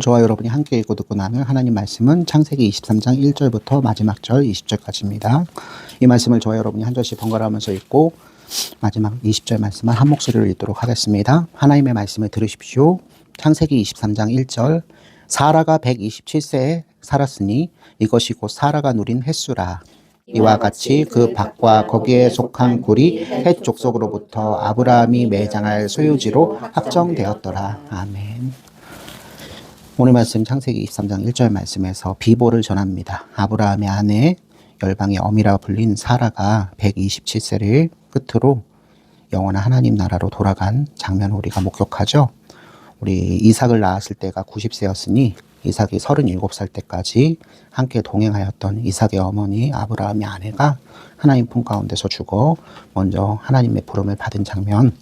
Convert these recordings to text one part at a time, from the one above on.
저와 여러분이 함께 읽고 듣고 나눌 하나님 말씀은 창세기 23장 1절부터 마지막 절 20절까지입니다. 이 말씀을 저와 여러분이 한 절씩 번갈아 하면서 읽고 마지막 20절 말씀은 한 목소리로 읽도록 하겠습니다. 하나님의 말씀을 들으십시오. 창세기 23장 1절 사라가 127세에 살았으니 이것이 곧 사라가 누린 횟수라. 이와 같이 그 밭과 거기에 속한 굴이 헷 족속으로부터 아브라함이 매장할 소유지로 확정되었더라. 아멘. 오늘 말씀 창세기 23장 1절 말씀에서 비보를 전합니다. 아브라함의 아내 열방의 어미라 불린 사라가 127세를 끝으로 영원한 하나님 나라로 돌아간 장면을 우리가 목격하죠. 우리 이삭을 낳았을 때가 90세였으니 이삭이 37살 때까지 함께 동행하였던 이삭의 어머니 아브라함의 아내가 하나님 품 가운데서 죽어 먼저 하나님의 부름을 받은 장면.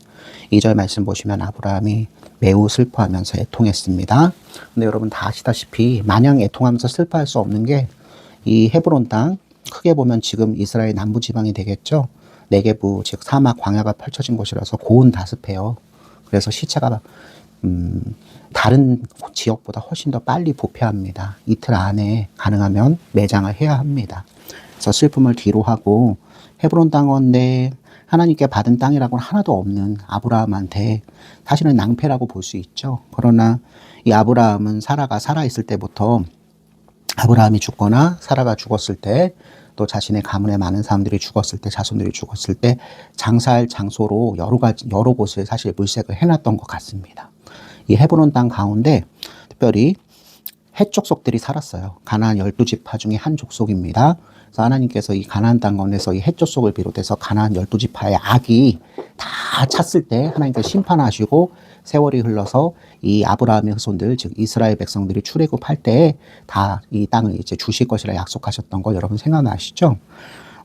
2절 말씀 보시면 아브라함이 매우 슬퍼하면서 애통했습니다. 근데 여러분 다 아시다시피 마냥 애통하면서 슬퍼할 수 없는 게 이 헤브론 땅 크게 보면 지금 이스라엘 남부 지방이 되겠죠. 네게부 즉 사막 광야가 펼쳐진 곳이라서 고온 다습해요. 그래서 시체가 다른 지역보다 훨씬 더 빨리 부패합니다. 이틀 안에 가능하면 매장을 해야 합니다. 그래서 슬픔을 뒤로 하고 헤브론 땅인데 하나님께 받은 땅이라고는 하나도 없는 아브라함한테 사실은 낭패라고 볼 수 있죠. 그러나 이 아브라함은 사라가 살아있을 때부터 아브라함이 죽거나 사라가 죽었을 때 또 자신의 가문에 많은 사람들이 죽었을 때 자손들이 죽었을 때 장사할 장소로 여러 곳을 사실 물색을 해놨던 것 같습니다. 이 헤브론 땅 가운데 특별히 헷 족속들이 살았어요. 가나안 12지파 중에 한 족속입니다. 그래서 하나님께서 이 가나안 땅 가운데서 이 헷 족속을 비롯해서 가나안 12지파의 악이 다 찼을 때 하나님께서 심판하시고 세월이 흘러서 이 아브라함의 후손들 즉 이스라엘 백성들이 출애굽할 때 다 이 땅을 이제 주실 것이라 약속하셨던 거 여러분 생각나시죠?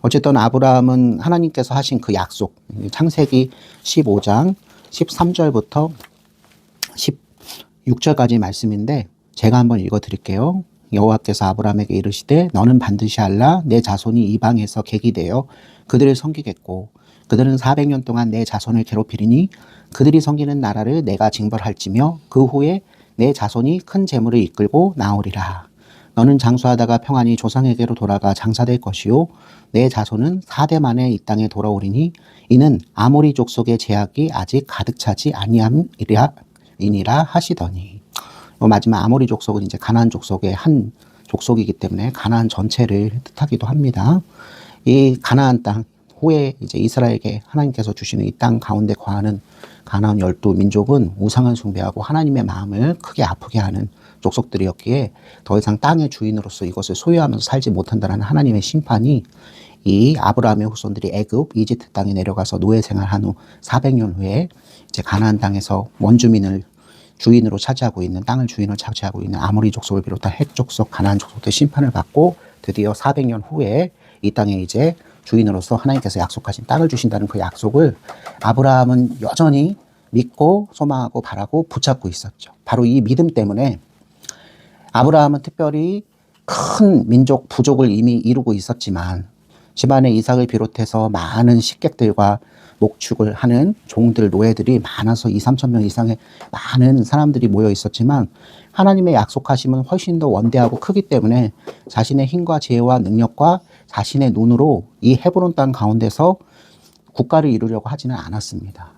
어쨌든 아브라함은 하나님께서 하신 그 약속 창세기 15장 13절부터 16절까지 말씀인데 제가 한번 읽어 드릴게요. 여호와께서 아브라함에게 이르시되 너는 반드시 알라 내 자손이 이방에서 객이 되어 그들을 섬기겠고 그들은 400년 동안 내 자손을 괴롭히리니 그들이 섬기는 나라를 내가 징벌할지며 그 후에 내 자손이 큰 재물을 이끌고 나오리라. 너는 장수하다가 평안히 조상에게로 돌아가 장사될 것이요 내 자손은 4대 만에 이 땅에 돌아오리니 이는 아모리 족속의 제약이 아직 가득 차지 아니함이니라 하시더니 마지막 아모리 족속은 이제 가나안 족속의 한 족속이기 때문에 가나안 전체를 뜻하기도 합니다. 이 가나안 땅 후에 이제 이스라엘에게 하나님께서 주시는 이 땅 가운데 거하는 가나안 12민족은 우상을 숭배하고 하나님의 마음을 크게 아프게 하는 족속들이었기에 더 이상 땅의 주인으로서 이것을 소유하면서 살지 못한다는 하나님의 심판이 이 아브라함의 후손들이 애굽 이집트 땅에 내려가서 노예 생활한 후 400년 후에 이제 가나안 땅에서 원주민을 주인으로 차지하고 있는 땅을 주인으로 차지하고 있는 아모리 족속을 비롯한 헷 족속, 가나안 족속들 심판을 받고 드디어 400년 후에 이 땅에 이제 주인으로서 하나님께서 약속하신 땅을 주신다는 그 약속을 아브라함은 여전히 믿고 소망하고 바라고 붙잡고 있었죠. 바로 이 믿음 때문에 아브라함은 특별히 큰 민족, 부족을 이미 이루고 있었지만 집안에 이삭을 비롯해서 많은 식객들과 목축을 하는 종들, 노예들이 많아서 2, 3천 명 이상의 많은 사람들이 모여 있었지만 하나님의 약속하심은 훨씬 더 원대하고 크기 때문에 자신의 힘과 지혜와 능력과 자신의 눈으로 이 헤브론 땅 가운데서 국가를 이루려고 하지는 않았습니다.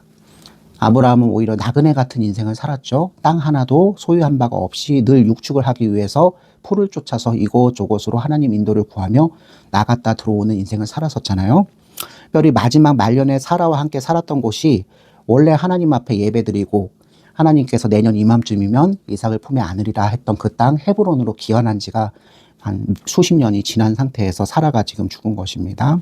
아브라함은 오히려 나그네 같은 인생을 살았죠. 땅 하나도 소유한 바가 없이 늘 육축을 하기 위해서 풀을 쫓아서 이곳저곳으로 하나님 인도를 구하며 나갔다 들어오는 인생을 살았었잖아요. 특별히 마지막 말년에 사라와 함께 살았던 곳이 원래 하나님 앞에 예배드리고 하나님께서 내년 이맘쯤이면 이삭을 품에 안으리라 했던 그 땅 헤브론으로 기환한 지가 한 수십 년이 지난 상태에서 사라가 지금 죽은 것입니다.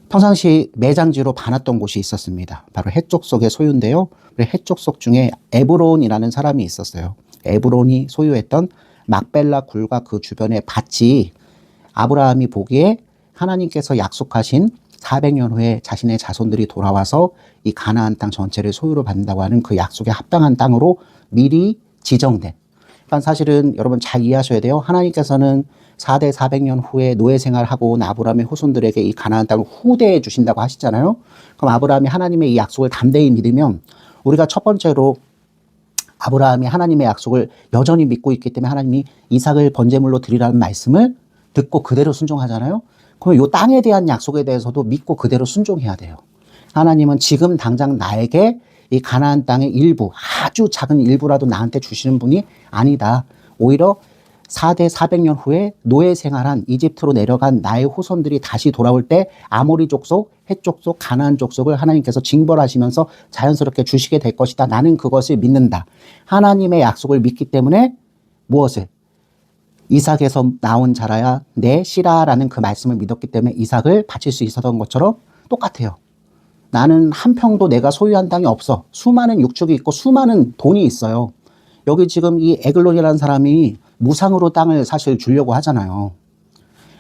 평상시 매장지로 봐놨던 곳이 있었습니다. 바로 헷 족속의 소유인데요. 헷 족속 중에 에브론이라는 사람이 있었어요. 에브론이 소유했던 막벨라 굴과 그 주변의 밭이 아브라함이 보기에 하나님께서 약속하신 400년 후에 자신의 자손들이 돌아와서 이 가나안 땅 전체를 소유로 받는다고 하는 그 약속에 합당한 땅으로 미리 지정된. 그러니까 사실은 여러분 잘 이해하셔야 돼요. 하나님께서는 4대 400년 후에 노예 생활하고 온 아브라함의 후손들에게 이 가나안 땅을 후대해 주신다고 하시잖아요. 그럼 아브라함이 하나님의 이 약속을 담대히 믿으면 우리가 첫 번째로 아브라함이 하나님의 약속을 여전히 믿고 있기 때문에 하나님이 이삭을 번제물로 드리라는 말씀을 듣고 그대로 순종하잖아요. 그럼 이 땅에 대한 약속에 대해서도 믿고 그대로 순종해야 돼요. 하나님은 지금 당장 나에게 이 가나안 땅의 일부, 아주 작은 일부라도 나한테 주시는 분이 아니다. 오히려 4대 400년 후에 노예 생활한 이집트로 내려간 나의 후손들이 다시 돌아올 때 아모리 족속, 헷 족속, 가나안 족속을 하나님께서 징벌하시면서 자연스럽게 주시게 될 것이다. 나는 그것을 믿는다. 하나님의 약속을 믿기 때문에 무엇을? 이삭에서 나온 자라야 내 씨라라는 그 말씀을 믿었기 때문에 이삭을 바칠 수 있었던 것처럼 똑같아요. 나는 한 평도 내가 소유한 땅이 없어. 수많은 육축이 있고 수많은 돈이 있어요. 여기 지금 이 에글론이라는 사람이 무상으로 땅을 사실 주려고 하잖아요.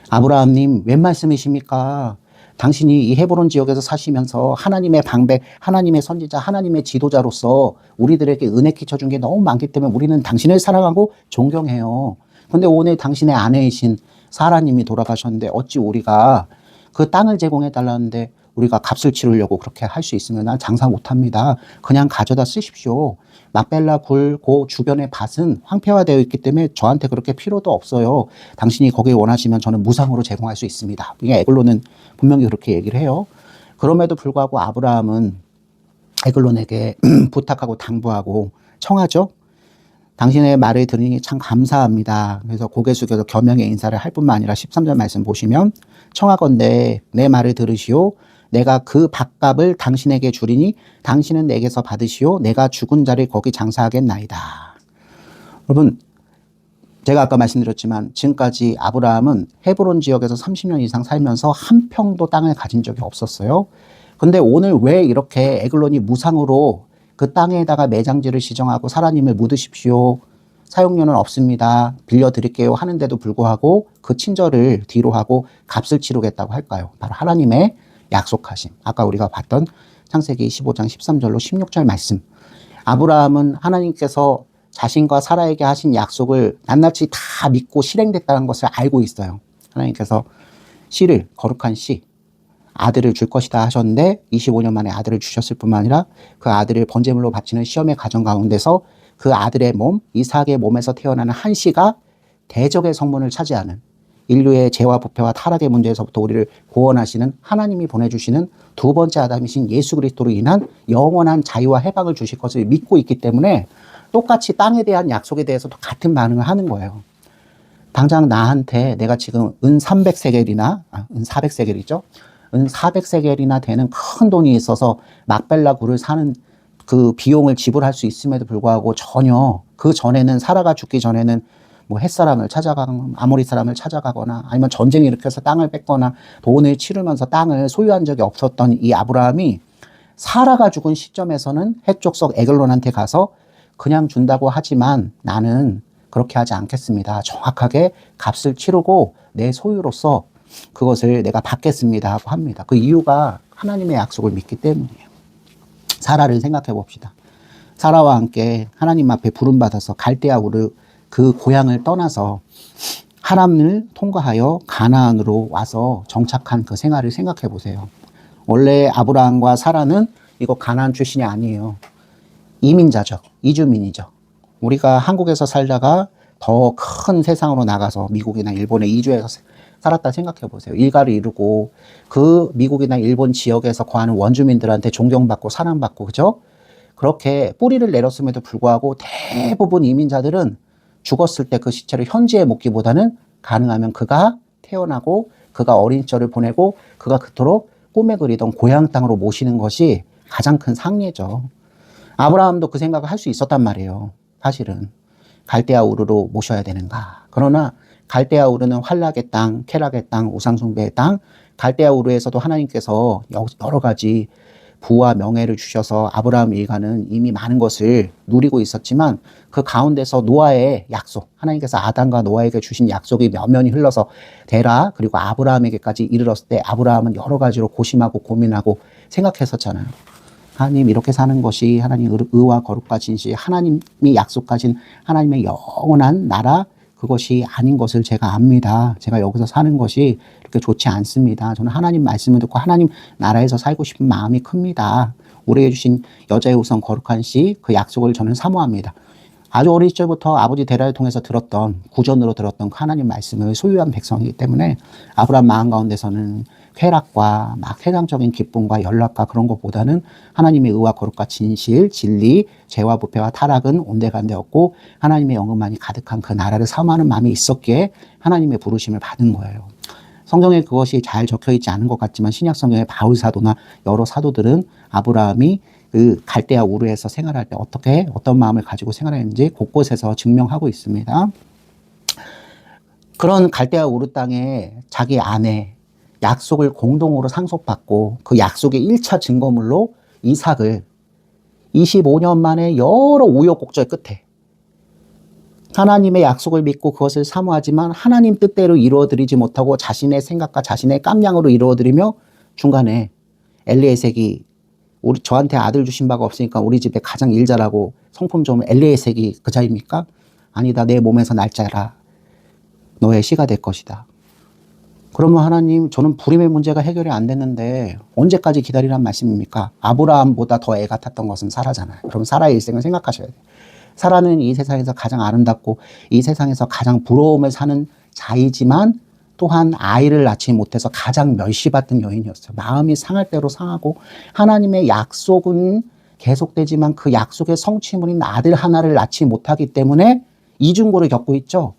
아브라함님, 웬 말씀이십니까? 당신이 이 헤브론 지역에서 사시면서 하나님의 방백, 하나님의 선지자, 하나님의 지도자로서 우리들에게 은혜 끼쳐준 게 너무 많기 때문에 우리는 당신을 사랑하고 존경해요. 근데 오늘 당신의 아내이신 사라님이 돌아가셨는데 어찌 우리가 그 땅을 제공해 달라는데 우리가 값을 치르려고 그렇게 할 수 있으면 난 장사 못합니다. 그냥 가져다 쓰십시오. 막벨라 굴 그 주변의 밭은 황폐화되어 있기 때문에 저한테 그렇게 필요도 없어요. 당신이 거기 원하시면 저는 무상으로 제공할 수 있습니다. 이게 에글론은 분명히 그렇게 얘기를 해요. 그럼에도 불구하고 아브라함은 에글론에게 부탁하고 당부하고 청하죠. 당신의 말을 들으니 참 감사합니다. 그래서 고개 숙여서 겸양의 인사를 할 뿐만 아니라 13절 말씀 보시면 청하건대 내 말을 들으시오. 내가 그 밭값을 당신에게 주리니 당신은 내게서 받으시오. 내가 죽은 자를 거기 장사하겠나이다. 여러분, 제가 아까 말씀드렸지만 지금까지 아브라함은 헤브론 지역에서 30년 이상 살면서 한 평도 땅을 가진 적이 없었어요. 근데 오늘 왜 이렇게 에글론이 무상으로 그 땅에다가 매장지를 지정하고 사라님을 묻으십시오. 사용료는 없습니다. 빌려드릴게요 하는데도 불구하고 그 친절을 뒤로 하고 값을 치르겠다고 할까요? 바로 하나님의 약속하심. 아까 우리가 봤던 창세기 15장 13절로 16절 말씀. 아브라함은 하나님께서 자신과 사라에게 하신 약속을 낱낱이 다 믿고 실행됐다는 것을 알고 있어요. 하나님께서 씨를, 거룩한 씨, 아들을 줄 것이다 하셨는데 25년 만에 아들을 주셨을 뿐만 아니라 그 아들을 번제물로 바치는 시험의 과정 가운데서 그 아들의 몸, 이삭의 몸에서 태어나는 한 씨가 대적의 성문을 차지하는 인류의 죄와 부패와 타락의 문제에서부터 우리를 구원하시는 하나님이 보내주시는 두 번째 아담이신 예수 그리스도로 인한 영원한 자유와 해방을 주실 것을 믿고 있기 때문에 똑같이 땅에 대한 약속에 대해서도 같은 반응을 하는 거예요. 당장 나한테 내가 지금 은 300세겔이나, 은 400세겔이죠. 은 400세겔이나 되는 큰 돈이 있어서 막벨라 굴을 사는 그 비용을 지불할 수 있음에도 불구하고 전혀 그 전에는 사라가 죽기 전에는 뭐 햇사람을 찾아가거나 아모리 사람을 찾아가거나 아니면 전쟁을 일으켜서 땅을 뺏거나 돈을 치르면서 땅을 소유한 적이 없었던 이 아브라함이 사라가 죽은 시점에서는 헷족속 에글론한테 가서 그냥 준다고 하지만 나는 그렇게 하지 않겠습니다. 정확하게 값을 치르고 내 소유로서 그것을 내가 받겠습니다 하고 합니다. 그 이유가 하나님의 약속을 믿기 때문이에요. 사라를 생각해 봅시다. 사라와 함께 하나님 앞에 부름받아서 갈대아 우르 그 고향을 떠나서 하람을 통과하여 가나안으로 와서 정착한 그 생활을 생각해 보세요. 원래 아브라함과 사라는 이거 가나안 출신이 아니에요. 이민자죠. 이주민이죠. 우리가 한국에서 살다가 더 큰 세상으로 나가서 미국이나 일본에 이주해서 살았다 생각해 보세요. 일가를 이루고 그 미국이나 일본 지역에서 거하는 원주민들한테 존경받고 사랑받고 그죠? 그렇게 뿌리를 내렸음에도 불구하고 대부분 이민자들은 죽었을 때 그 시체를 현지에 묻기보다는 가능하면 그가 태어나고 그가 어린 시절을 보내고 그가 그토록 꿈에 그리던 고향 땅으로 모시는 것이 가장 큰 상례죠. 아브라함도 그 생각을 할 수 있었단 말이에요. 사실은 갈대아 우르로 모셔야 되는가. 그러나 갈대아 우르는 환락의 땅, 쾌락의 땅, 우상숭배의 땅, 갈대아 우르에서도 하나님께서 여러 가지 부와 명예를 주셔서 아브라함 일가는 이미 많은 것을 누리고 있었지만 그 가운데서 노아의 약속, 하나님께서 아담과 노아에게 주신 약속이 면면이 흘러서 데라 그리고 아브라함에게까지 이르렀을 때 아브라함은 여러 가지로 고심하고 고민하고 생각했었잖아요. 하나님 이렇게 사는 것이 하나님 의와 거룩과 진실, 하나님이 약속하신 하나님의 영원한 나라 그것이 아닌 것을 제가 압니다. 제가 여기서 사는 것이 그렇게 좋지 않습니다. 저는 하나님 말씀을 듣고 하나님 나라에서 살고 싶은 마음이 큽니다. 우리에게 주신 여자의 우선 거룩한 씨 그 약속을 저는 사모합니다. 아주 어릴 적부터 아버지 데라를 통해서 들었던, 구전으로 들었던 하나님 말씀을 소유한 백성이기 때문에 아브라함 마음 가운데서는 쾌락과 막 세상적인 기쁨과 연락과 그런 것보다는 하나님의 의와 거룩과 진실, 진리, 죄와 부패와 타락은 온데간데 없고 하나님의 영음만이 가득한 그 나라를 사모하는 마음이 있었기에 하나님의 부르심을 받은 거예요. 성경에 그것이 잘 적혀 있지 않은 것 같지만 신약 성경의 바울 사도나 여러 사도들은 아브라함이 그 갈대아 우르에서 생활할 때 어떻게 어떤 마음을 가지고 생활했는지 곳곳에서 증명하고 있습니다. 그런 갈대아 우르 땅에 자기 아내 약속을 공동으로 상속받고 그 약속의 1차 증거물로 이삭을 25년 만에 여러 우여곡절 끝에 하나님의 약속을 믿고 그것을 사모하지만 하나님 뜻대로 이루어드리지 못하고 자신의 생각과 자신의 깜냥으로 이루어드리며 중간에 엘리에섹이 저한테 아들 주신 바가 없으니까 우리 집에 가장 일 잘하고 성품 좋은 엘리에섹이 그자입니까? 아니다. 내 몸에서 날짜라. 너의 씨가 될 것이다. 그러면 하나님, 저는 불임의 문제가 해결이 안 됐는데 언제까지 기다리란 말씀입니까? 아브라함보다 더 애가 탔던 것은 사라잖아요. 그럼 사라의 일생을 생각하셔야 돼요. 사라는 이 세상에서 가장 아름답고 이 세상에서 가장 부러움을 사는 자이지만 또한 아이를 낳지 못해서 가장 멸시받던 여인이었어요. 마음이 상할 대로 상하고 하나님의 약속은 계속되지만 그 약속의 성취물인 아들 하나를 낳지 못하기 때문에 이중고를 겪고 있죠.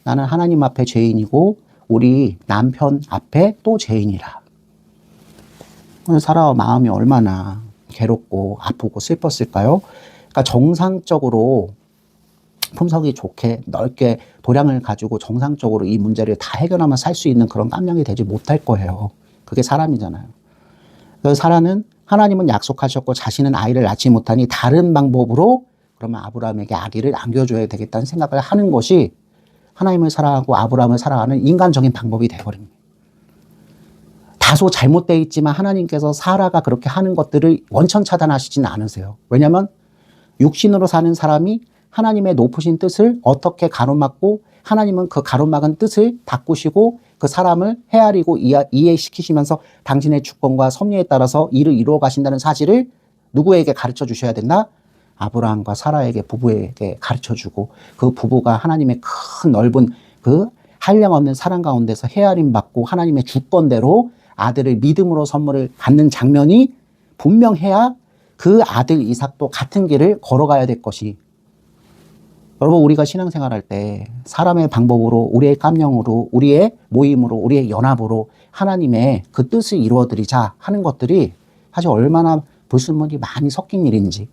나는 하나님 앞에 죄인이고 우리 남편 앞에 또 죄인이라. 사라와 마음이 얼마나 괴롭고 아프고 슬펐을까요? 그러니까 정상적으로 품성이 좋게 넓게 도량을 가지고 정상적으로 이 문제를 다 해결하면 살 수 있는 그런 깜냥이 되지 못할 거예요. 그게 사람이잖아요. 그래서 사라는 하나님은 약속하셨고 자신은 아이를 낳지 못하니 다른 방법으로 그러면 아브라함에게 아기를 안겨줘야 되겠다는 생각을 하는 것이 하나님을 사랑하고 아브라함을 사랑하는 인간적인 방법이 되어버립니다. 다소 잘못되어 있지만 하나님께서 사라가 그렇게 하는 것들을 원천 차단하시지는 않으세요. 왜냐하면 육신으로 사는 사람이 하나님의 높으신 뜻을 어떻게 가로막고 하나님은 그 가로막은 뜻을 바꾸시고 그 사람을 헤아리고 이해시키시면서 당신의 주권과 섭리에 따라서 일을 이루어 가신다는 사실을 누구에게 가르쳐 주셔야 된다? 아브라함과 사라에게 부부에게 가르쳐 주고 그 부부가 하나님의 큰 넓은 그 한량없는 사랑 가운데서 헤아림 받고 하나님의 주권대로 아들을 믿음으로 선물을 받는 장면이 분명해야 그 아들 이삭도 같은 길을 걸어가야 될 것이. 여러분, 우리가 신앙생활할 때 사람의 방법으로 우리의 깜령으로 우리의 모임으로 우리의 연합으로 하나님의 그 뜻을 이루어드리자 하는 것들이 사실 얼마나 불순물이 많이 섞인 일인지.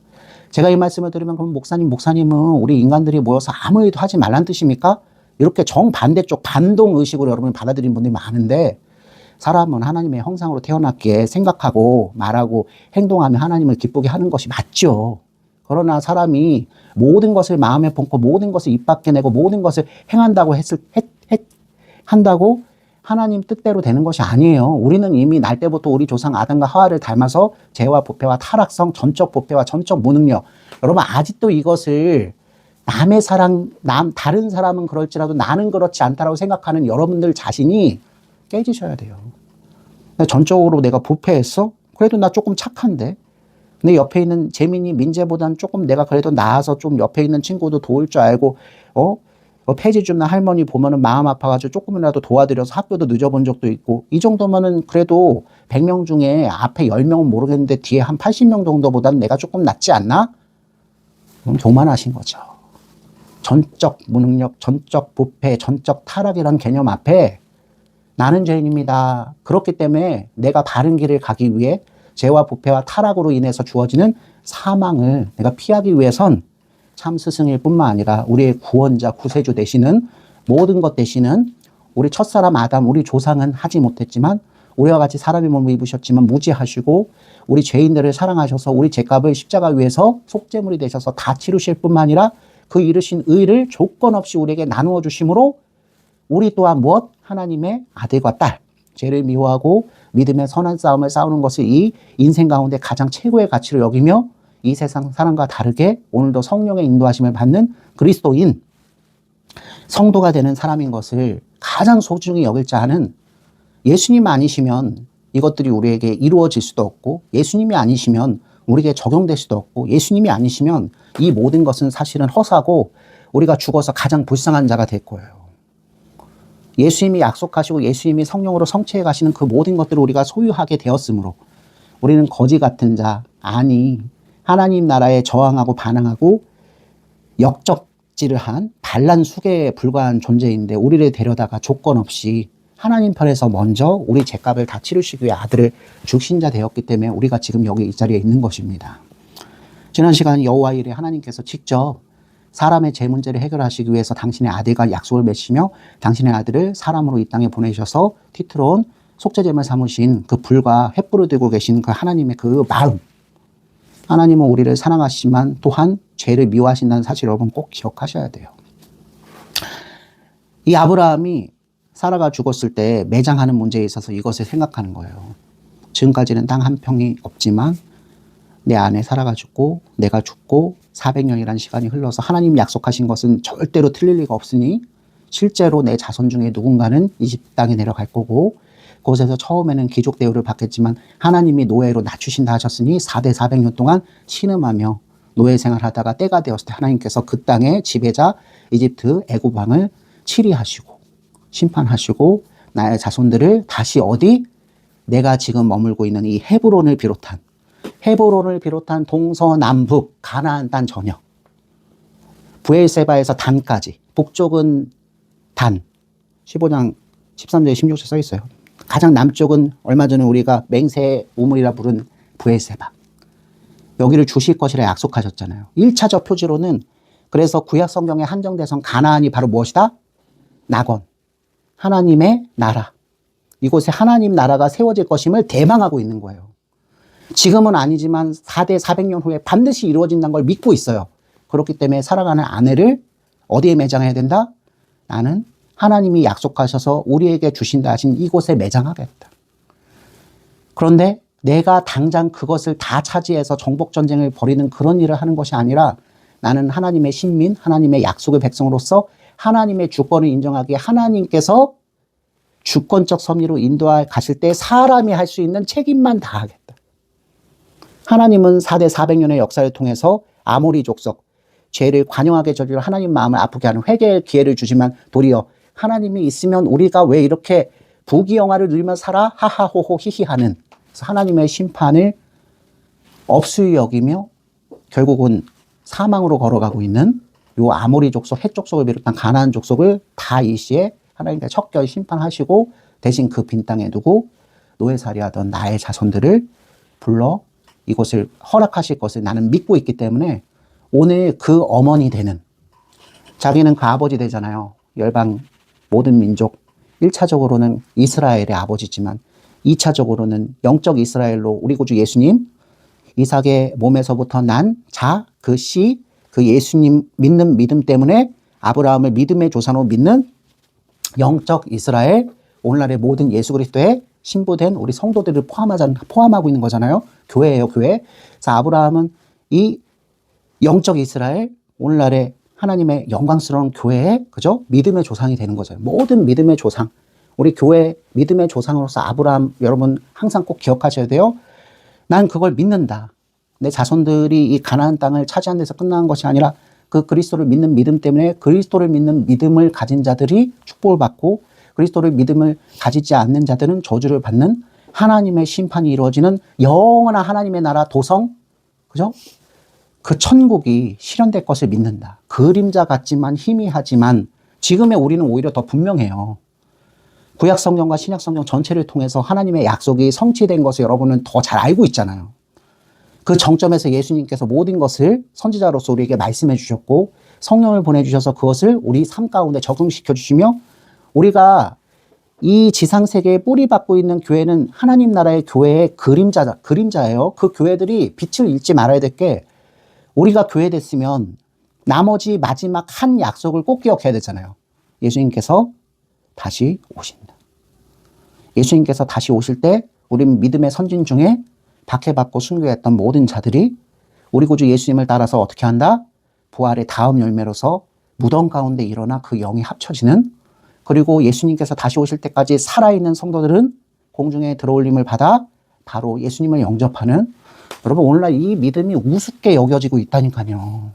제가 이 말씀을 드리면 그럼 목사님은 우리 인간들이 모여서 아무 일도 하지 말란 뜻입니까? 이렇게 정반대쪽 반동의식으로 여러분이 받아들이는 분들이 많은데 사람은 하나님의 형상으로 태어났기에 생각하고 말하고 행동하며 하나님을 기쁘게 하는 것이 맞죠. 그러나 사람이 모든 것을 마음에 품고 모든 것을 입 밖에 내고 모든 것을 행한다고 한다고 하나님 뜻대로 되는 것이 아니에요. 우리는 이미 날 때부터 우리 조상 아담과 하와를 닮아서 죄와 부패와 타락성, 전적 부패와 전적 무능력. 여러분 아직도 이것을 남의 사랑, 다른 사람은 그럴지라도 나는 그렇지 않다라고 생각하는 여러분들 자신이 깨지셔야 돼요. 전적으로 내가 부패했어? 그래도 나 조금 착한데. 근데 옆에 있는 재민이, 민재보다는 조금 내가 그래도 나아서 좀 옆에 있는 친구도 도울 줄 알고, 폐지 줍는 할머니 보면은 마음 아파가지고 조금이라도 도와드려서 학교도 늦어본 적도 있고, 이 정도면은 그래도 100명 중에 앞에 10명은 모르겠는데 뒤에 한 80명 정도보다는 내가 조금 낫지 않나? 그럼 교만하신 거죠. 전적 무능력, 전적 부패, 전적 타락이라는 개념 앞에 나는 죄인입니다. 그렇기 때문에 내가 바른 길을 가기 위해 죄와 부패와 타락으로 인해서 주어지는 사망을 내가 피하기 위해선 참 스승일 뿐만 아니라 우리의 구원자, 구세주 되시는 모든 것 되시는 우리 첫사람 아담, 우리 조상은 하지 못했지만 우리와 같이 사람의 몸을 입으셨지만 무지하시고 우리 죄인들을 사랑하셔서 우리 죄값을 십자가 위에서 속죄물이 되셔서 다 치르실 뿐만 아니라 그 이르신 의를 조건 없이 우리에게 나누어 주심으로 우리 또한 무엇? 하나님의 아들과 딸, 죄를 미워하고 믿음의 선한 싸움을 싸우는 것을 이 인생 가운데 가장 최고의 가치로 여기며 이 세상 사람과 다르게 오늘도 성령의 인도하심을 받는 그리스도인, 성도가 되는 사람인 것을 가장 소중히 여길 자는 예수님 아니시면 이것들이 우리에게 이루어질 수도 없고 예수님이 아니시면 우리에게 적용될 수도 없고, 예수님이 아니시면 이 모든 것은 사실은 허사고 우리가 죽어서 가장 불쌍한 자가 될 거예요. 예수님이 약속하시고 예수님이 성령으로 성취해 가시는 그 모든 것들을 우리가 소유하게 되었으므로 우리는 거지 같은 자, 아니 하나님 나라에 저항하고 반항하고 역적질을 한 반란 수계에 불과한 존재인데, 우리를 데려다가 조건 없이 하나님 편에서 먼저 우리 죄값을 다 치르시기 위해 아들을 주신 자 되었기 때문에 우리가 지금 여기 이 자리에 있는 것입니다. 지난 시간 여호와 일에 하나님께서 직접 사람의 죄 문제를 해결하시기 위해서 당신의 아들과 약속을 맺으시며 당신의 아들을 사람으로 이 땅에 보내셔서 티트론 속죄제물 삼으신 그 불과 횃불을 들고 계신 그 하나님의 그 마음, 하나님은 우리를 사랑하시지만 또한 죄를 미워하신다는 사실 여러분 꼭 기억하셔야 돼요. 이 아브라함이 사라가 죽었을 때 매장하는 문제에 있어서 이것을 생각하는 거예요. 지금까지는 땅 한 평이 없지만 내 아내 사라가 죽고 내가 죽고 400년이라는 시간이 흘러서 하나님 약속하신 것은 절대로 틀릴 리가 없으니 실제로 내 자손 중에 누군가는 이집트 땅에 내려갈 거고, 그곳에서 처음에는 귀족 대우를 받겠지만 하나님이 노예로 낮추신다 하셨으니 4대 400년 동안 신음하며 노예 생활하다가 때가 되었을 때 하나님께서 그 땅의 지배자 이집트 애굽 왕을 치리하시고 심판하시고 나의 자손들을 다시 어디, 내가 지금 머물고 있는 이 헤브론을 비롯한 동서남북 가나안 땅 전역, 브엘세바에서 단까지, 북쪽은 단 15장 13절 16절 써 있어요. 가장 남쪽은 얼마 전에 우리가 맹세의 우물이라 부른 브엘세바, 여기를 주실 것이라 약속하셨잖아요. 1차적 표지로는 그래서 구약 성경의 한정대성 가나안이 바로 무엇이다? 낙원, 하나님의 나라, 이곳에 하나님 나라가 세워질 것임을 대망하고 있는 거예요. 지금은 아니지만 4대 400년 후에 반드시 이루어진다는 걸 믿고 있어요. 그렇기 때문에 사랑하는 아내를 어디에 매장해야 된다? 나는 하나님이 약속하셔서 우리에게 주신다 하신 이곳에 매장하겠다. 그런데 내가 당장 그것을 다 차지해서 정복전쟁을 벌이는 그런 일을 하는 것이 아니라, 나는 하나님의 신민, 하나님의 약속의 백성으로서 하나님의 주권을 인정하기에 하나님께서 주권적 섭리로 인도해 가실 때 사람이 할 수 있는 책임만 다하겠다. 하나님은 4대 400년의 역사를 통해서 아모리 족속, 죄를 관영하게 저지르 하나님 마음을 아프게 하는 회개의 기회를 주지만 도리어 하나님이 있으면 우리가 왜 이렇게 부귀영화를 누리며 살아? 하하호호 히히하는 하나님의 심판을 업수히 여기며 결국은 사망으로 걸어가고 있는 요 아모리 족속, 헷 족속을 비롯한 가나안 족속을 다 일시에 하나님께서 척결 심판하시고 대신 그 빈 땅에 두고 노예살이하던 나의 자손들을 불러 이곳을 허락하실 것을 나는 믿고 있기 때문에 오늘 그 어머니 되는, 자기는 그 아버지 되잖아요. 열방 모든 민족, 1차적으로는 이스라엘의 아버지지만 2차적으로는 영적 이스라엘로 우리 구주 예수님, 이삭의 몸에서부터 난 자, 그 씨, 그 예수님 믿는 믿음 때문에 아브라함을 믿음의 조상으로 믿는 영적 이스라엘, 오늘날의 모든 예수 그리스도의 신부된 우리 성도들을 포함하고 있는 거잖아요. 교회예요, 교회. 그래서 아브라함은 이 영적 이스라엘, 오늘날의 하나님의 영광스러운 교회의, 그죠? 믿음의 조상이 되는 거죠. 모든 믿음의 조상. 우리 교회 믿음의 조상으로서 아브라함, 여러분 항상 꼭 기억하셔야 돼요. 난 그걸 믿는다. 내 자손들이 이 가나안 땅을 차지한 데서 끝나는 것이 아니라 그 그리스도를 믿는 믿음 때문에 그리스도를 믿는 믿음을 가진 자들이 축복을 받고, 그리스도를 믿음을 가지지 않는 자들은 저주를 받는 하나님의 심판이 이루어지는 영원한 하나님의 나라 도성, 그죠? 그 천국이 실현될 것을 믿는다. 그림자 같지만 희미하지만 지금의 우리는 오히려 더 분명해요. 구약 성경과 신약 성경 전체를 통해서 하나님의 약속이 성취된 것을 여러분은 더 잘 알고 있잖아요. 그 정점에서 예수님께서 모든 것을 선지자로서 우리에게 말씀해 주셨고 성령을 보내주셔서 그것을 우리 삶 가운데 적용시켜 주시며, 우리가 이 지상세계에 뿌리 받고 있는 교회는 하나님 나라의 교회의 그림자예요. 그 교회들이 빛을 잃지 말아야 될 게, 우리가 교회 됐으면 나머지 마지막 한 약속을 꼭 기억해야 되잖아요. 예수님께서 다시 오신다. 예수님께서 다시 오실 때 우리는 믿음의 선진 중에 박해받고 순교했던 모든 자들이 우리 구주 예수님을 따라서 어떻게 한다? 부활의 다음 열매로서 무덤 가운데 일어나 그 영이 합쳐지는, 그리고 예수님께서 다시 오실 때까지 살아있는 성도들은 공중에 들어올림을 받아 바로 예수님을 영접하는 여러분, 오늘날 이 믿음이 우습게 여겨지고 있다니까요.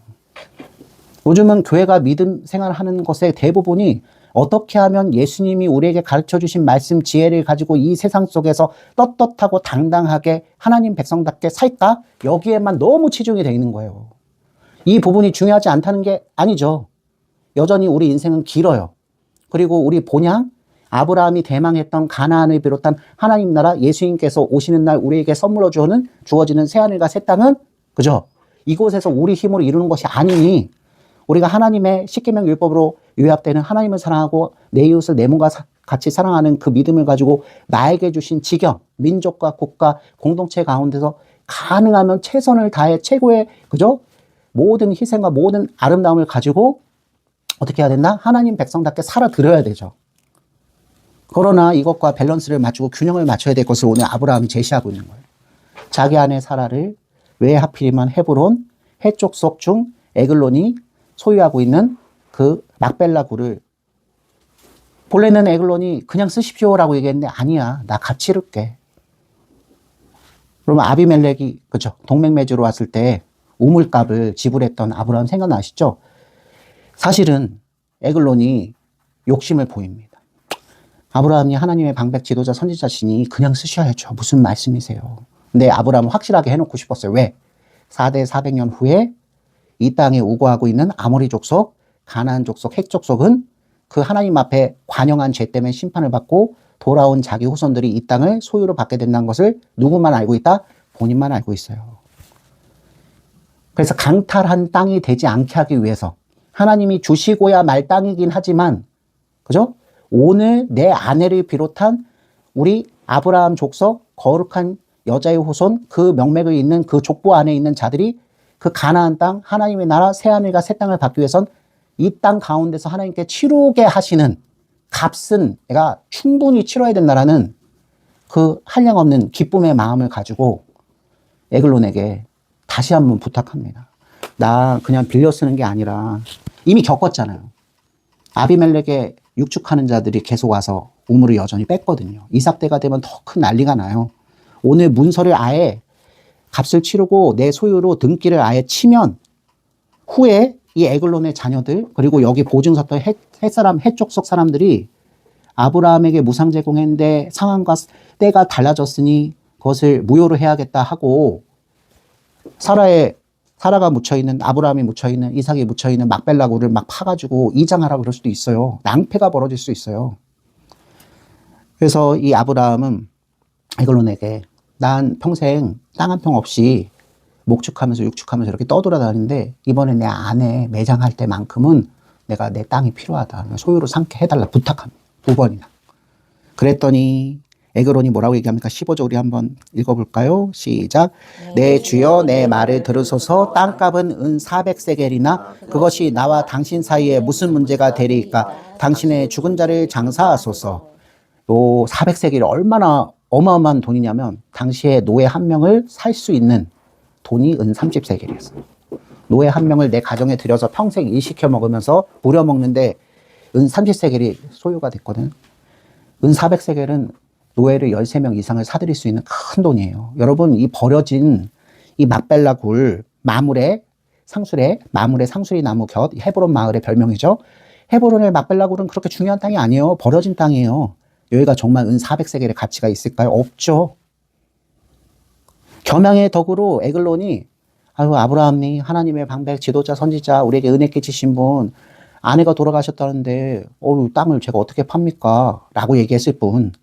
요즘은 교회가 믿음 생활하는 것의 대부분이 어떻게 하면 예수님이 우리에게 가르쳐 주신 말씀 지혜를 가지고 이 세상 속에서 떳떳하고 당당하게 하나님 백성답게 살까? 여기에만 너무 치중이 되어 있는 거예요. 이 부분이 중요하지 않다는 게 아니죠. 여전히 우리 인생은 길어요. 그리고 우리 본향, 아브라함이 대망했던 가나안을 비롯한 하나님 나라, 예수님께서 오시는 날 우리에게 선물로 주어지는 새하늘과 새 땅은, 그죠? 이곳에서 우리 힘으로 이루는 것이 아니니, 우리가 하나님의 십계명 율법으로 요약되는 하나님을 사랑하고 내 이웃을 내 몸과 같이 사랑하는 그 믿음을 가지고 나에게 주신 지경, 민족과 국가, 공동체 가운데서 가능하면 최선을 다해 최고의, 그죠? 모든 희생과 모든 아름다움을 가지고 어떻게 해야 된다? 하나님 백성답게 살아드려야 되죠. 그러나 이것과 밸런스를 맞추고 균형을 맞춰야 될 것을 오늘 아브라함이 제시하고 있는 거예요. 자기 아내 사라를 왜 하필이면 헤브론, 해족속 중 에글론이 소유하고 있는 그 막벨라 굴을, 본래는 에글론이 그냥 쓰십시오라고 얘기했는데 아니야, 나 같이 이룰게. 그러면 아비멜렉이, 그죠, 동맹 맺으러 왔을 때 우물값을 지불했던 아브라함 생각나시죠? 사실은 에글론이 욕심을 보입니다. 아브라함이 하나님의 방백 지도자 선지자시니 그냥 쓰셔야죠. 무슨 말씀이세요? 근데 아브라함은 확실하게 해놓고 싶었어요. 왜? 4대 400년 후에 이 땅에 우거하고 있는 아모리 족속, 가나안 족속, 헷 족속은 그 하나님 앞에 관영한 죄 때문에 심판을 받고 돌아온 자기 후손들이 이 땅을 소유로 받게 된다는 것을 누구만 알고 있다? 본인만 알고 있어요. 그래서 강탈한 땅이 되지 않게 하기 위해서 하나님이 주시고야 말 땅이긴 하지만, 그죠? 오늘 내 아내를 비롯한 우리 아브라함 족속, 거룩한 여자의 후손, 그 명맥을 잇는 그 족보 안에 있는 자들이 그 가나안 땅, 하나님의 나라, 새하늘과 새 땅을 받기 위해선 이 땅 가운데서 하나님께 치르게 하시는 값은 내가 충분히 치러야 된다라는 그 한량없는 기쁨의 마음을 가지고 에글론에게 다시 한번 부탁합니다. 나 그냥 빌려 쓰는 게 아니라 이미 겪었잖아요. 아비멜렉의 육축하는 자들이 계속 와서 우물을 여전히 뺐거든요. 이삭 때가 되면 더 큰 난리가 나요. 오늘 문서를 아예 값을 치르고 내 소유로 등기를 아예 치면 후에 이 에글론의 자녀들, 그리고 여기 보증 섰던 헷족속 사람들이 아브라함에게 무상 제공했는데 상황과 때가 달라졌으니 그것을 무효로 해야겠다 하고 사라가 묻혀있는, 아브라함이 묻혀있는, 이삭이 묻혀있는 막벨라굴을 막 파가지고 이장하라고 그럴 수도 있어요. 낭패가 벌어질 수 있어요. 그래서 이 아브라함은 에글론에게 난 평생 땅 한 평 없이 목축하면서 육축하면서 이렇게 떠돌아다니는데 이번에 내 아내 매장할 때만큼은 내가 내 땅이 필요하다. 소유로 삼게 해달라 부탁합니다. 2번이나. 그랬더니 에그론이 뭐라고 얘기합니까? 15절 우리 한번 읽어볼까요? 시작. 내 주여 내 말을 들으소서. 땅값은 은 400세겔이나 그것이 나와 당신 사이에 무슨 문제가 되리까? 당신의 죽은 자를 장사하소서. 요 400세겔이 얼마나 어마어마한 돈이냐면 당시에 노예 한 명을 살 수 있는 돈이 은 30세겔이었어요. 노예 한 명을 내 가정에 들여서 평생 일시켜 먹으면서 부려먹는데 은 30세겔이 소유가 됐거든. 은 400세겔은 노예를 13명 이상을 사들일 수 있는 큰 돈이에요. 여러분, 이 버려진 이 막벨라 굴, 마물의 상수리 나무 곁, 헤브론 마을의 별명이죠. 헤브론의 막벨라 굴은 그렇게 중요한 땅이 아니에요. 버려진 땅이에요. 여기가 정말 은 400세겔의 가치가 있을까요? 없죠. 겸양의 덕으로 에글론이 아유 아브라함이 하나님의 방백 지도자 선지자 우리에게 은혜 끼치신 분 아내가 돌아가셨다는데 땅을 제가 어떻게 팝니까? 라고 얘기했을 뿐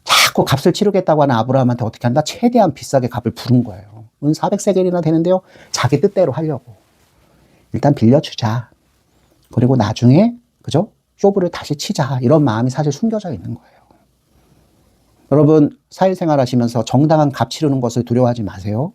자꾸 값을 치르겠다고 하는 아브라함한테 어떻게 한다? 최대한 비싸게 값을 부른 거예요. 은 400세겔이나 되는데요. 자기 뜻대로 하려고. 일단 빌려주자. 그리고 나중에 그죠? 쇼부를 다시 치자. 이런 마음이 사실 숨겨져 있는 거예요. 여러분 사회생활 하시면서 정당한 값 치르는 것을 두려워하지 마세요.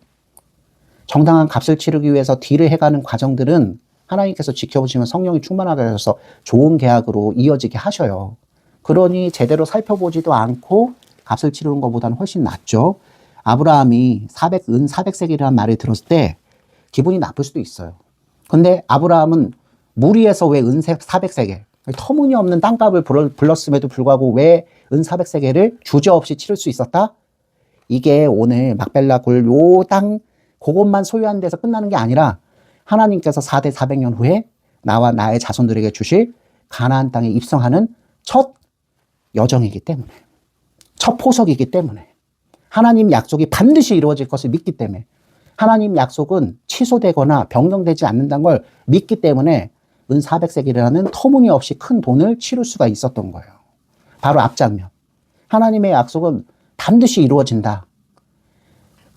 정당한 값을 치르기 위해서 딜을 해가는 과정들은 하나님께서 지켜보시면 성령이 충만하게 하셔서 좋은 계약으로 이어지게 하셔요. 그러니 제대로 살펴보지도 않고 값을 치르는 것보다는 훨씬 낫죠. 아브라함이 은 400세겔이라는 말을 들었을 때 기분이 나쁠 수도 있어요. 근데 아브라함은 무리해서 왜 은 400세겔 터무니없는 땅값을 불렀음에도 불구하고 왜 은 400세겔을 주저없이 치를 수 있었다? 이게 오늘 막벨라 굴 요 땅 그것만 소유한 데서 끝나는 게 아니라 하나님께서 4대 400년 후에 나와 나의 자손들에게 주실 가나안 땅에 입성하는 첫 여정이기 때문에, 첫 포석이기 때문에, 하나님 약속이 반드시 이루어질 것을 믿기 때문에, 하나님 약속은 취소되거나 변경되지 않는다는 걸 믿기 때문에 은 400세겔이라는 터무니없이 큰 돈을 치를 수가 있었던 거예요. 바로 앞장면. 하나님의 약속은 반드시 이루어진다.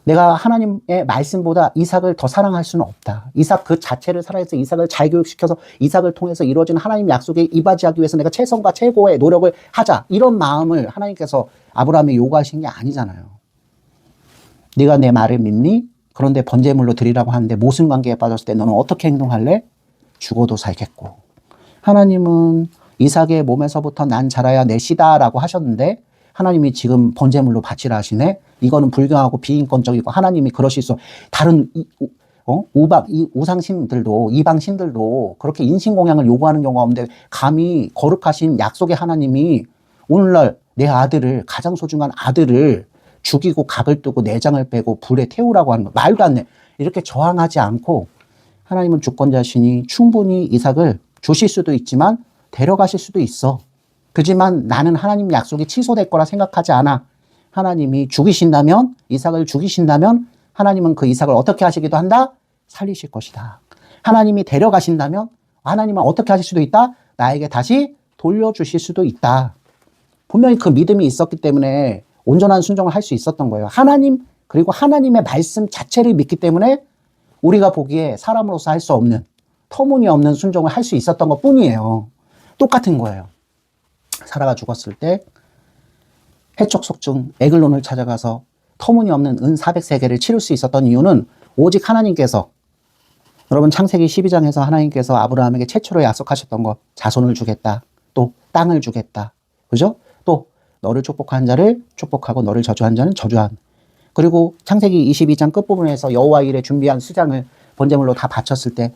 내가 하나님의 말씀보다 이삭을 더 사랑할 수는 없다. 이삭 그 자체를 사랑해서 이삭을 잘 교육시켜서 이삭을 통해서 이루어진 하나님 약속에 이바지하기 위해서 내가 최선과 최고의 노력을 하자. 이런 마음을 하나님께서 아브라함에 요구하신 게 아니잖아요. 네가 내 말을 믿니? 그런데 번제물로 드리라고 하는데 모순 관계에 빠졌을 때 너는 어떻게 행동할래? 죽어도 살겠고. 하나님은 이삭의 몸에서부터 난 자라야 내 씨다라고 하셨는데 하나님이 지금 번제물로 바치라 하시네. 이거는 불경하고 비인권적이고 하나님이 그러실 수 다른 우상신들도 이방신들도 그렇게 인신공양을 요구하는 경우가 없는데 감히 거룩하신 약속의 하나님이 오늘날 내 아들을 가장 소중한 아들을 죽이고 각을 뜨고 내장을 빼고 불에 태우라고 하는 거 말도 안 돼. 이렇게 저항하지 않고 하나님은 주권자시니 충분히 이삭을 주실 수도 있지만 데려가실 수도 있어. 그렇지만 나는 하나님 약속이 취소될 거라 생각하지 않아. 하나님이 죽이신다면, 이삭을 죽이신다면 하나님은 그 이삭을 어떻게 하시기도 한다? 살리실 것이다. 하나님이 데려가신다면 하나님은 어떻게 하실 수도 있다? 나에게 다시 돌려주실 수도 있다. 분명히 그 믿음이 있었기 때문에 온전한 순종을 할 수 있었던 거예요. 하나님, 그리고 하나님의 말씀 자체를 믿기 때문에 우리가 보기에 사람으로서 할 수 없는, 터무니없는 순종을 할 수 있었던 것 뿐이에요. 똑같은 거예요. 사라가 죽었을 때 해적 속중 에글론을 찾아가서 터무니없는 은 400세겔을 치를 수 있었던 이유는 오직 하나님께서, 여러분 창세기 12장에서 하나님께서 아브라함에게 최초로 약속하셨던 것, 자손을 주겠다, 또 땅을 주겠다, 그죠? 또 너를 축복한 자를 축복하고 너를 저주한 자는 저주한. 그리고 창세기 22장 끝부분에서 여호와 일에 준비한 수장을 번제물로 다 바쳤을 때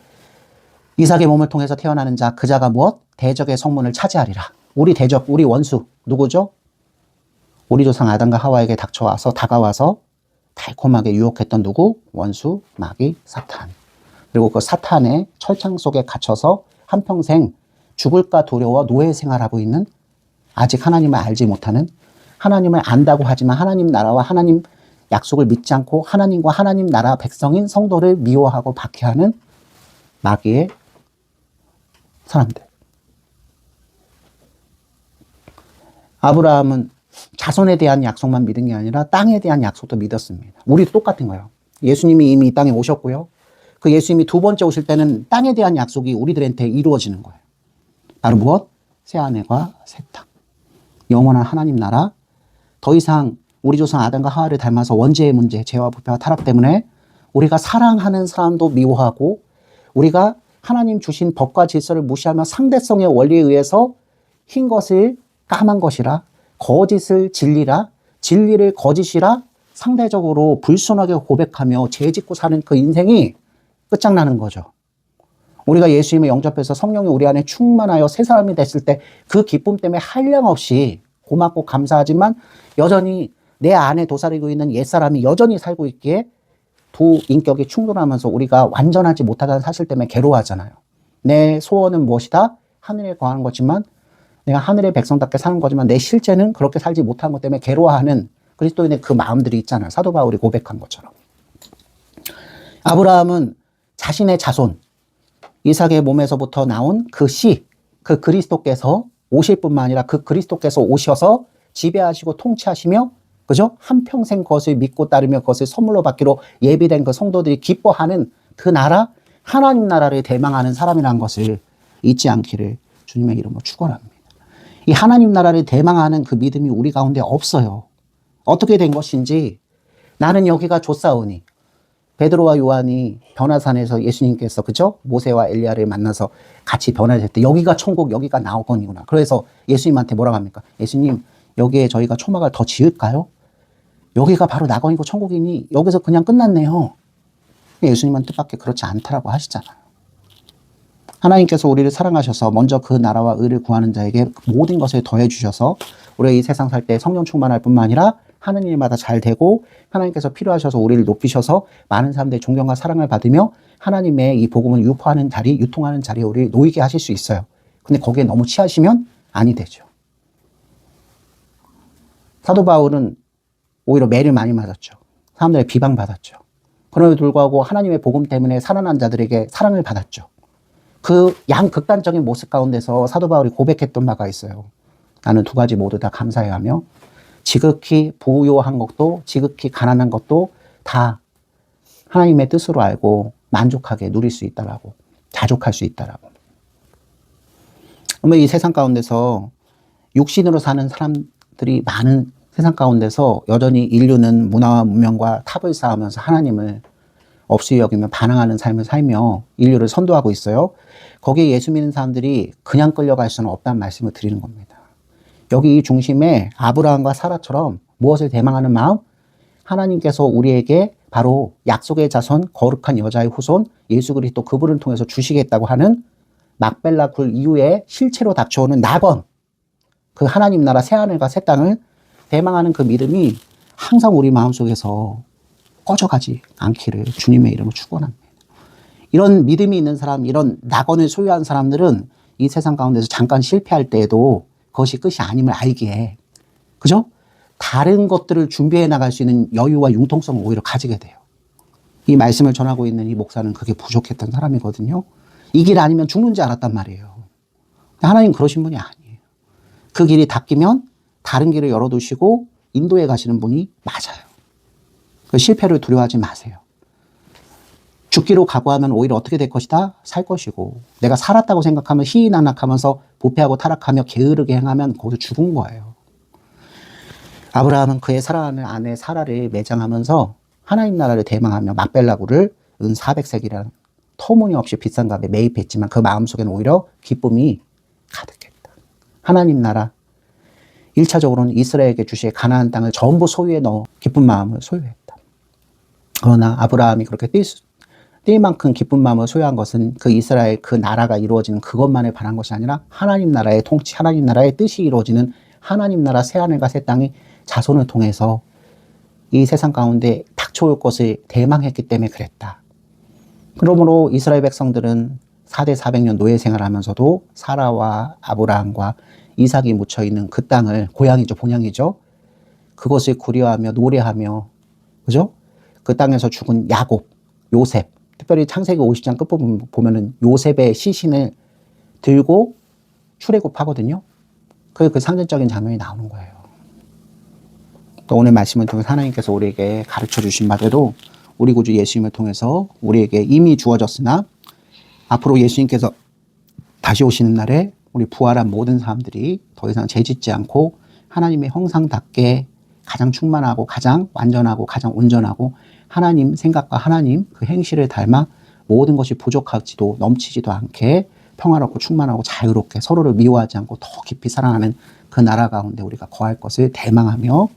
이삭의 몸을 통해서 태어나는 자, 그 자가 무엇? 대적의 성문을 차지하리라. 우리 대적, 우리 원수 누구죠? 우리 조상 아담과 하와에게 다가와서 달콤하게 유혹했던 누구? 원수, 마귀, 사탄. 그리고 그 사탄의 철창 속에 갇혀서 한평생 죽을까 두려워 노예 생활하고 있는, 아직 하나님을 알지 못하는, 하나님을 안다고 하지만 하나님 나라와 하나님 약속을 믿지 않고 하나님과 하나님 나라 백성인 성도를 미워하고 박해하는 마귀의 사람들. 아브라함은 자손에 대한 약속만 믿은 게 아니라 땅에 대한 약속도 믿었습니다. 우리도 똑같은 거예요. 예수님이 이미 이 땅에 오셨고요. 그 예수님이 두 번째 오실 때는 땅에 대한 약속이 우리들한테 이루어지는 거예요. 바로 무엇? 새하늘과 새 땅. 영원한 하나님 나라. 더 이상 우리 조상 아담과 하와를 닮아서 원죄의 문제, 죄와 부패와 타락 때문에 우리가 사랑하는 사람도 미워하고 우리가 하나님 주신 법과 질서를 무시하며 상대성의 원리에 의해서 흰 것을 까만 것이라, 거짓을 진리라, 진리를 거짓이라 상대적으로 불순하게 고백하며 죄짓고 사는 그 인생이 끝장나는 거죠. 우리가 예수님을 영접해서 성령이 우리 안에 충만하여 새 사람이 됐을 때 그 기쁨 때문에 한량없이 고맙고 감사하지만 여전히 내 안에 도사리고 있는 옛사람이 여전히 살고 있기에 두 인격이 충돌하면서 우리가 완전하지 못하다는 사실 때문에 괴로워하잖아요. 내 소원은 무엇이다? 하늘에 거하는 거지만 내가 하늘의 백성답게 사는 거지만 내 실제는 그렇게 살지 못하는 것 때문에 괴로워하는 그리스도인의 그 마음들이 있잖아요. 사도 바울이 고백한 것처럼. 아브라함은 자신의 자손, 이삭의 몸에서부터 나온 그 씨, 그 그리스도께서 오실 뿐만 아니라 그 그리스도께서 오셔서 지배하시고 통치하시며, 그죠? 한평생 그것을 믿고 따르며 그것을 선물로 받기로 예비된 그 성도들이 기뻐하는 그 나라, 하나님 나라를 대망하는 사람이라는 것을 잊지 않기를 주님의 이름으로 축원합니다. 이 하나님 나라를 대망하는 그 믿음이 우리 가운데 없어요. 어떻게 된 것인지, 나는 여기가 좋사오니, 베드로와 요한이 변화산에서 예수님께서, 그죠? 모세와 엘리야를 만나서 같이 변화될 때 여기가 천국, 여기가 나오건이구나. 그래서 예수님한테 뭐라고 합니까? 예수님, 여기에 저희가 초막을 더 지을까요? 여기가 바로 낙원이고 천국이니 여기서 그냥 끝났네요. 예수님은 뜻밖의 그렇지 않다라고 하시잖아요. 하나님께서 우리를 사랑하셔서 먼저 그 나라와 의를 구하는 자에게 모든 것을 더해 주셔서 우리가 이 세상 살 때 성령 충만할 뿐만 아니라 하는 일마다 잘 되고 하나님께서 필요하셔서 우리를 높이셔서 많은 사람들의 존경과 사랑을 받으며 하나님의 이 복음을 유포하는 자리, 유통하는 자리에 우리 놓이게 하실 수 있어요. 근데 거기에 너무 취하시면 아니 되죠. 사도 바울은 오히려 매를 많이 맞았죠. 사람들의 비방받았죠. 그럼에도 불구하고 하나님의 복음 때문에 살아난 자들에게 사랑을 받았죠. 그 양극단적인 모습 가운데서 사도 바울이 고백했던 바가 있어요. 나는 두 가지 모두 다 감사해하며 지극히 부요한 것도 지극히 가난한 것도 다 하나님의 뜻으로 알고 만족하게 누릴 수 있다라고, 자족할 수 있다라고. 그러면 이 세상 가운데서 육신으로 사는 사람들이 많은 세상 가운데서 여전히 인류는 문화와 문명과 탑을 쌓으면서 하나님을 없이 여기며 반항하는 삶을 살며 인류를 선도하고 있어요. 거기에 예수 믿는 사람들이 그냥 끌려갈 수는 없다는 말씀을 드리는 겁니다. 여기 이 중심에 아브라함과 사라처럼 무엇을 대망하는 마음? 하나님께서 우리에게 바로 약속의 자손, 거룩한 여자의 후손, 예수 그리스도 그분을 통해서 주시겠다고 하는 막벨라 굴 이후에 실체로 닥쳐오는 낙원, 그 하나님 나라 새하늘과 새 땅을 대망하는 그 믿음이 항상 우리 마음속에서 꺼져가지 않기를 주님의 이름으로 축원합니다. 이런 믿음이 있는 사람, 이런 낙원을 소유한 사람들은 이 세상 가운데서 잠깐 실패할 때에도 그것이 끝이 아님을 알기에, 그죠? 다른 것들을 준비해 나갈 수 있는 여유와 융통성을 오히려 가지게 돼요. 이 말씀을 전하고 있는 이 목사는 그게 부족했던 사람이거든요. 이 길 아니면 죽는 줄 알았단 말이에요. 하나님 그러신 분이 아니에요. 그 길이 닫히면 다른 길을 열어두시고 인도에 가시는 분이 맞아요. 그 실패를 두려워하지 마세요. 죽기로 각오하면 오히려 어떻게 될 것이다? 살 것이고, 내가 살았다고 생각하면 희희낙낙하면서 부패하고 타락하며 게으르게 행하면 거기서 죽은 거예요. 아브라함은 그의 사랑하는 아내 사라를 매장하면서 하나님 나라를 대망하며 막벨라굴을 은 400세기라는 터무니없이 비싼 값에 매입했지만 그 마음속에는 오히려 기쁨이 가득했다. 하나님 나라, 1차적으로는 이스라엘에게 주실 가나안 땅을 전부 소유에 넣어 기쁜 마음을 소유했다. 그러나 아브라함이 그렇게 뛸 만큼 기쁜 마음을 소유한 것은 그 이스라엘 그 나라가 이루어지는 그것만을 바란 것이 아니라 하나님 나라의 통치, 하나님 나라의 뜻이 이루어지는 하나님 나라 새하늘과 새 땅이 자손을 통해서 이 세상 가운데 닥쳐올 것을 대망했기 때문에 그랬다. 그러므로 이스라엘 백성들은 4대 400년 노예 생활하면서도 사라와 아브라함과 이삭이 묻혀있는 그 땅을, 고향이죠, 본향이죠. 그것을 구려하며 노래하며, 그죠? 그 땅에서 죽은 야곱, 요셉, 특별히 창세기 50장 끝부분 보면은 요셉의 시신을 들고 출애굽하거든요. 그 상징적인 장면이 나오는 거예요. 또 오늘 말씀을 통해서 하나님께서 우리에게 가르쳐 주신 바대로 우리 구주 예수님을 통해서 우리에게 이미 주어졌으나 앞으로 예수님께서 다시 오시는 날에 우리 부활한 모든 사람들이 더 이상 죄짓지 않고 하나님의 형상답게 가장 충만하고 가장 완전하고 가장 온전하고 하나님 생각과 하나님 그 행실을 닮아 모든 것이 부족하지도 넘치지도 않게 평화롭고 충만하고 자유롭게 서로를 미워하지 않고 더 깊이 사랑하는 그 나라 가운데 우리가 거할 것을 대망하며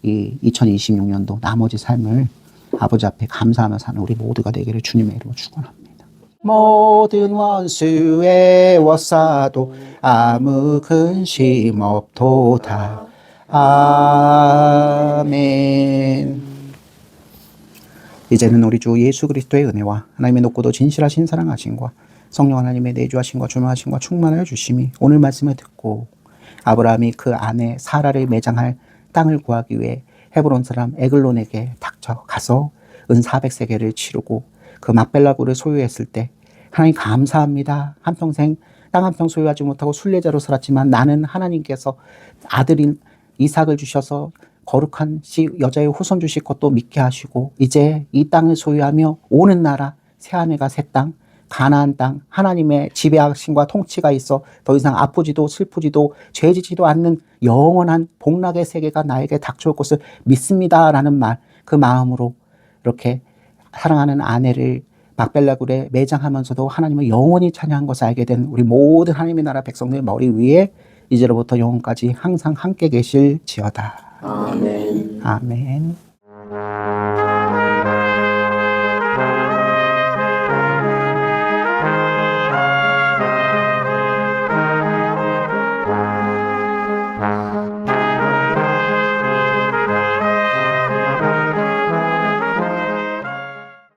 이 2026년도 나머지 삶을 아버지 앞에 감사하며 사는 우리 모두가 되기를 주님의 이름으로 축원합니다. 모든 원수의 워싸도 아무 근심 없도다. 아멘. 이제는 우리 주 예수 그리스도의 은혜와 하나님의 높고도 진실하신 사랑하심과 성령 하나님의 내주하심과 주명하심과 충만하여 주심이 오늘 말씀을 듣고 아브라함이 그 아내 사라를 매장할 땅을 구하기 위해 헤브론 사람 에글론에게 닥쳐가서 은 400세겔을 치르고 그 막벨라굴을 소유했을 때 하나님 감사합니다. 한평생 땅 한 평 소유하지 못하고 순례자로 살았지만 나는 하나님께서 아들인 이삭을 주셔서 거룩한 여자의 후손 주실 것도 믿게 하시고 이제 이 땅을 소유하며 오는 나라 새하늘과 새 땅 가나안 땅 하나님의 지배하심과 통치가 있어 더 이상 아프지도 슬프지도 죄지지도 않는 영원한 복락의 세계가 나에게 닥쳐올 것을 믿습니다라는 말, 그 마음으로 이렇게 사랑하는 아내를 막벨라굴에 매장하면서도 하나님을 영원히 찬양한 것을 알게 된 우리 모든 하나님의 나라 백성들 머리 위에 이제로부터 영원까지 항상 함께 계실지어다. 아멘. 아멘.